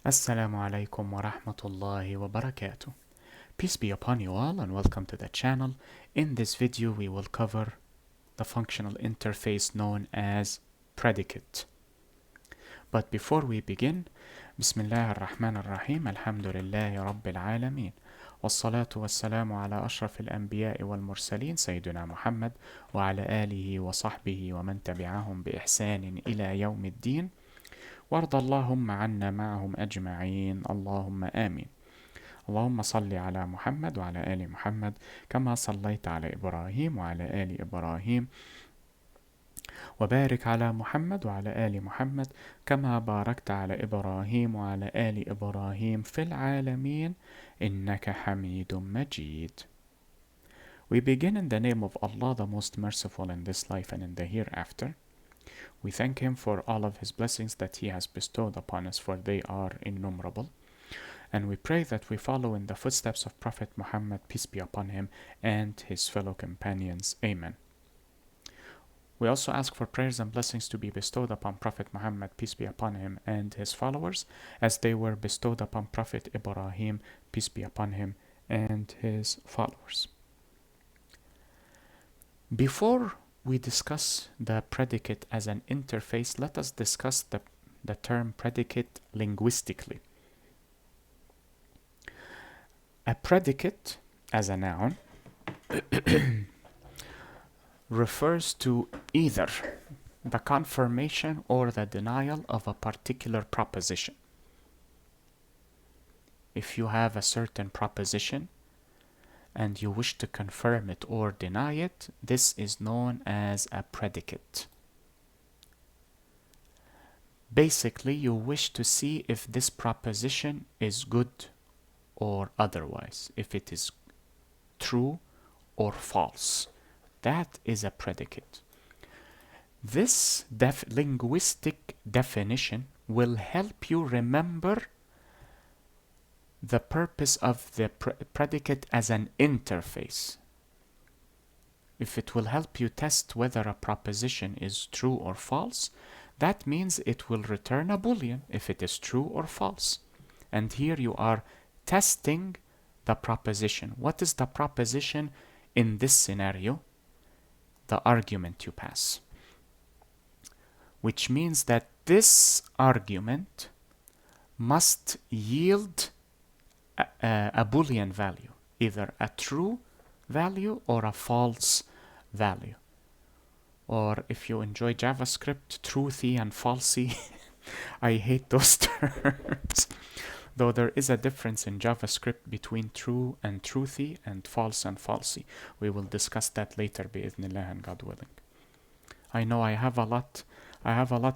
Assalamu alaikum wa rahmatullahi wa barakatuh. Peace be upon you all and welcome to the channel. In this video we will cover the functional interface known as Predicate. But before we begin, Bismillah ar-Rahman ar-Rahim, Alhamdulillahi Rabbil Alameen. والصلاة والسلام على أشرف الأنبياء والمرسلين سيدنا محمد وعلى آله وصحبه ومن تبعهم بإحسان إلى يوم الدين وارض اللهم عنا معهم أجمعين اللهم آمين. اللهم صل على محمد وعلى آل محمد كما صليت على إبراهيم وعلى آل إبراهيم وبارك على محمد وعلى آل محمد كما باركت على إبراهيم وعلى آل إبراهيم في العالمين إنك حميد مجيد. We begin in the name of Allah, the most merciful in this life and in the hereafter. We thank Him for all of His blessings that He has bestowed upon us, for they are innumerable. And we pray that we follow in the footsteps of Prophet Muhammad, peace be upon him, and his fellow companions. Amen. We also ask for prayers and blessings to be bestowed upon Prophet Muhammad, peace be upon him, and his followers, as they were bestowed upon Prophet Ibrahim, peace be upon him, and his followers. Before we discuss the predicate as an interface, let us discuss the term predicate linguistically. A predicate, as a noun, refers to either the confirmation or the denial of a particular proposition. If you have a certain proposition and you wish to confirm it or deny it, this is known as a predicate. Basically, you wish to see if this proposition is good or otherwise, if it is true or false. That is a predicate. This linguistic definition will help you remember the purpose of the predicate as an interface. If it will help you test whether a proposition is true or false, that means it will return a boolean if it is true or false. And here you are testing the proposition. What is the proposition in this scenario? The argument you pass. Which means that this argument must yield a boolean value, either a true value or a false value. Or if you enjoy JavaScript, truthy and falsy. I hate those terms. Though there is a difference in JavaScript between true and truthy and false and falsy. We will discuss that later, bi'idhnillah and God willing. I know I have a lot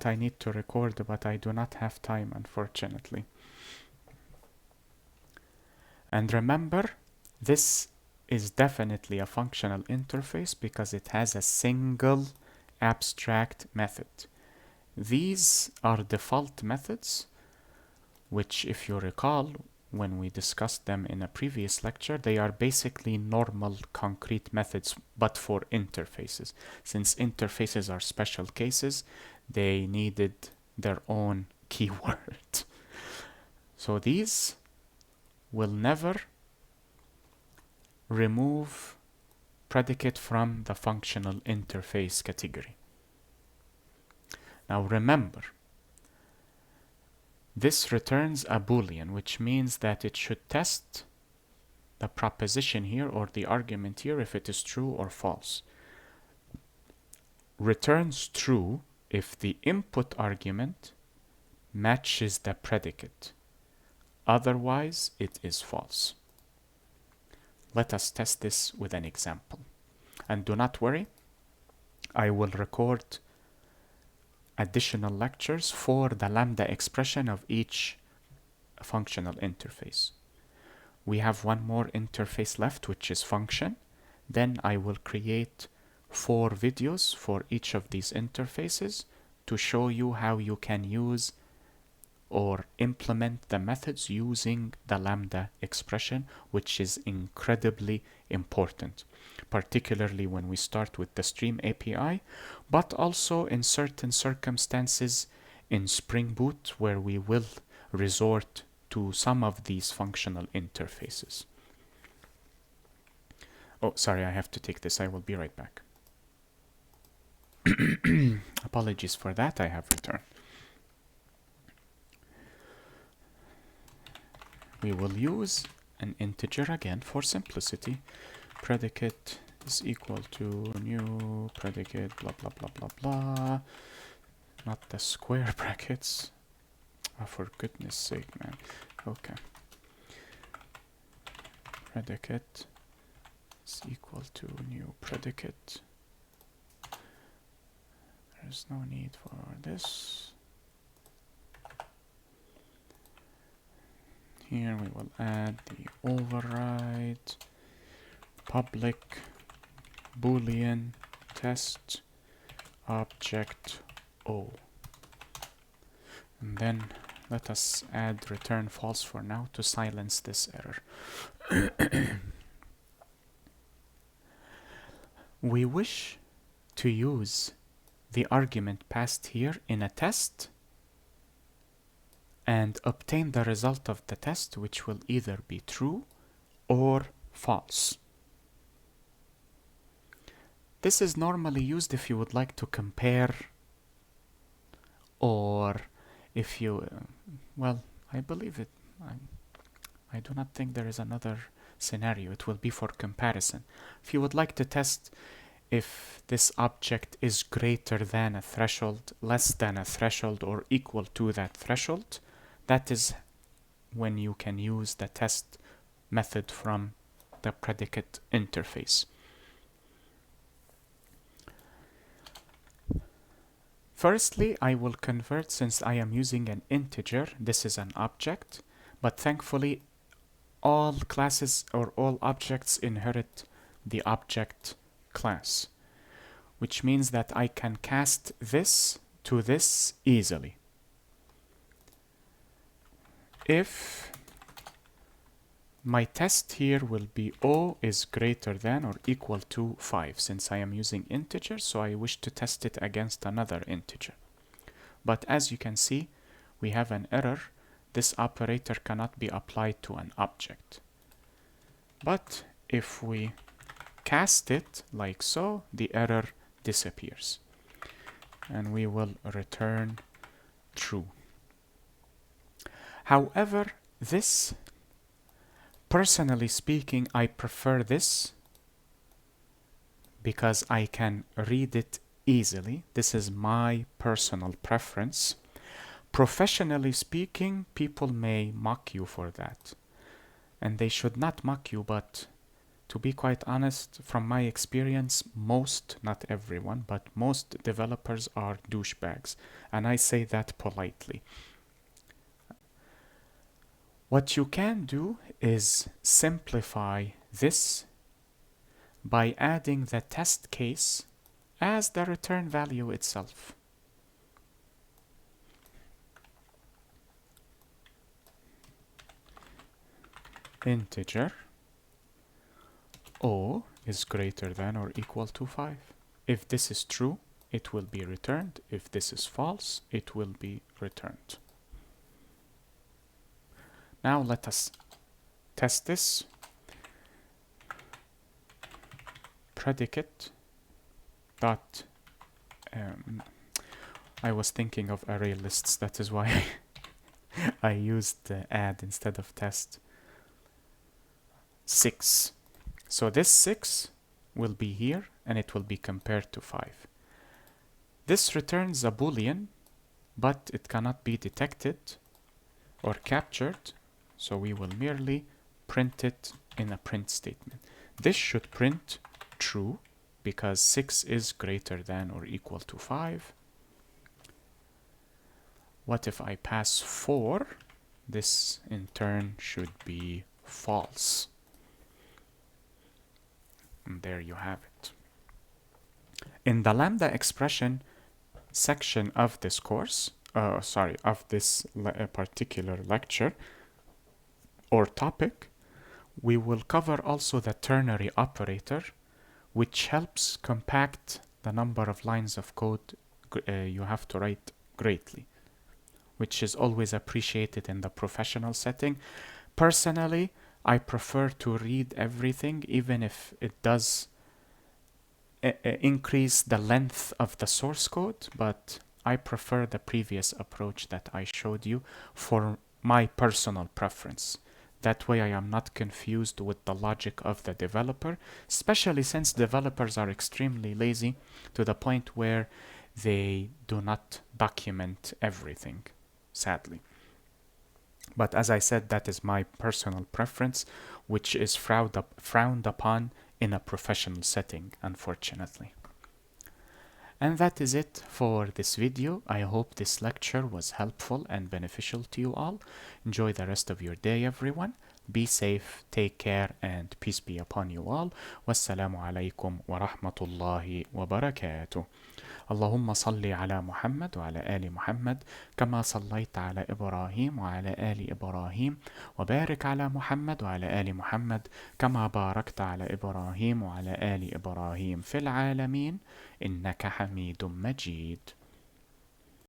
I need to record, but I do not have time, unfortunately. And remember, this is definitely a functional interface because it has a single abstract method. These are default methods, which, if you recall, when we discussed them in a previous lecture, they are basically normal concrete methods, but for interfaces. Since interfaces are special cases, they needed their own keyword. So these will never remove predicate from the functional interface category. Now remember, this returns a boolean, which means that it should test the proposition here or the argument here if it is true or false. Returns true if the input argument matches the predicate. Otherwise, it is false. Let us test this with an example. And do not worry, I will record additional lectures for the lambda expression of each functional interface. We have one more interface left, which is function. Then I will create 4 videos for each of these interfaces to show you how you can use or implement the methods using the lambda expression, which is incredibly important, particularly when we start with the Stream API, but also in certain circumstances in Spring Boot where we will resort to some of these functional interfaces. Oh, sorry, I have to take this. I will be right back. Apologies for that. I have returned. We will use an integer again for simplicity. Predicate is equal to new predicate, blah, blah, blah, blah, blah. Not the square brackets. Oh, for goodness sake, man. Okay. Predicate is equal to new predicate. There's no need for this. Here we will add the override public boolean test object O. And then let us add return false for now to silence this error. We wish to use the argument passed here in a test and obtain the result of the test, which will either be true or false. This is normally used if you would like to compare, or if you, well, I believe it, I do not think there is another scenario. It will be for comparison. If you would like to test if this object is greater than a threshold, less than a threshold, or equal to that threshold, that is when you can use the test method from the predicate interface. Firstly, I will convert, since I am using an integer, this is an object, but thankfully all classes or all objects inherit the object class, which means that I can cast this to this easily. If my test here will be O is greater than or equal to 5, since I am using integer, so I wish to test it against another integer. But as you can see, we have an error. This operator cannot be applied to an object. But if we cast it like so, the error disappears. And we will return true. However, this, personally speaking, I prefer this because I can read it easily. This is my personal preference. Professionally speaking, people may mock you for that. And they should not mock you, but to be quite honest, from my experience, most, not everyone, but most developers are douchebags. And I say that politely. What you can do is simplify this by adding the test case as the return value itself. Integer O is greater than or equal to 5. If this is true, it will be returned. If this is false, it will be returned. Now let us test this. Predicate dot I was thinking of array lists, that is why I used add instead of test. 6. So this 6 will be here and it will be compared to 5. This returns a boolean, but it cannot be detected or captured, so we will merely print it in a print statement. This should print true because 6 is greater than or equal to 5. What if I pass 4? This in turn should be false. And there you have it. In the lambda expression section of this course, of this particular lecture or topic, we will cover also the ternary operator, which helps compact the number of lines of code you have to write greatly, which is always appreciated in the professional setting. Personally, I prefer to read everything, even if it does increase the length of the source code, but I prefer the previous approach that I showed you for my personal preference. That way I am not confused with the logic of the developer, especially since developers are extremely lazy to the point where they do not document everything, sadly. But as I said, that is my personal preference, which is frowned upon in a professional setting, unfortunately. And that is it for this video. I hope this lecture was helpful and beneficial to you all. Enjoy the rest of your day, everyone. Be safe, take care, and peace be upon you all. Wassalamu alaikum wa rahmatullahi wa barakatuh. اللهم صل على محمد وعلى آل محمد كما صليت على إبراهيم وعلى آل إبراهيم وبارك على محمد وعلى آل محمد كما باركت على إبراهيم وعلى آل إبراهيم في العالمين إنك حميد مجيد.